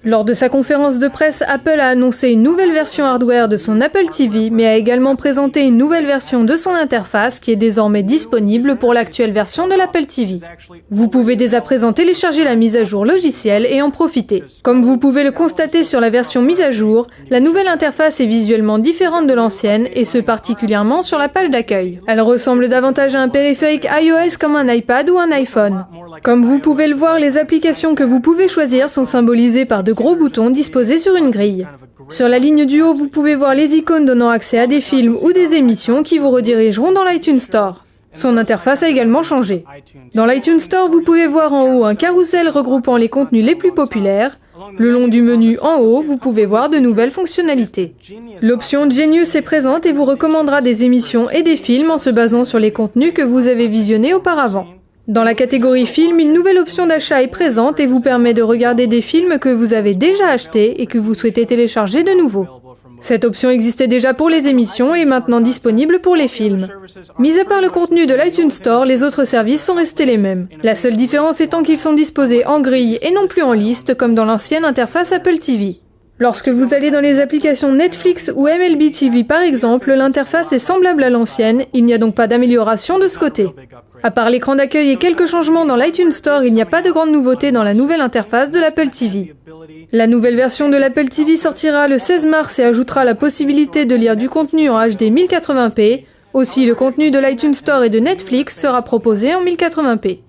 Lors de sa conférence de presse, Apple a annoncé une nouvelle version hardware de son Apple TV, mais a également présenté une nouvelle version de son interface qui est désormais disponible pour l'actuelle version de l'Apple TV. Vous pouvez dès à présent télécharger la mise à jour logicielle et en profiter. Comme vous pouvez le constater sur la version mise à jour, la nouvelle interface est visuellement différente de l'ancienne, et ce particulièrement sur la page d'accueil. Elle ressemble davantage à un périphérique iOS comme un iPad ou un iPhone. Comme vous pouvez le voir, les applications que vous pouvez choisir sont symbolisées par de gros boutons disposés sur une grille. Sur la ligne du haut, vous pouvez voir les icônes donnant accès à des films ou des émissions qui vous redirigeront dans l'iTunes Store. Son interface a également changé. Dans l'iTunes Store, vous pouvez voir en haut un carrousel regroupant les contenus les plus populaires. Le long du menu en haut, vous pouvez voir de nouvelles fonctionnalités. L'option Genius est présente et vous recommandera des émissions et des films en se basant sur les contenus que vous avez visionnés auparavant. Dans la catégorie films, une nouvelle option d'achat est présente et vous permet de regarder des films que vous avez déjà achetés et que vous souhaitez télécharger de nouveau. Cette option existait déjà pour les émissions et est maintenant disponible pour les films. Mis à part le contenu de l'iTunes Store, les autres services sont restés les mêmes. La seule différence étant qu'ils sont disposés en grille et non plus en liste comme dans l'ancienne interface Apple TV. Lorsque vous allez dans les applications Netflix ou MLB TV par exemple, l'interface est semblable à l'ancienne, il n'y a donc pas d'amélioration de ce côté. À part l'écran d'accueil et quelques changements dans l'iTunes Store, il n'y a pas de grande nouveauté dans la nouvelle interface de l'Apple TV. La nouvelle version de l'Apple TV sortira le 16 mars et ajoutera la possibilité de lire du contenu en HD 1080p. Aussi, le contenu de l'iTunes Store et de Netflix sera proposé en 1080p.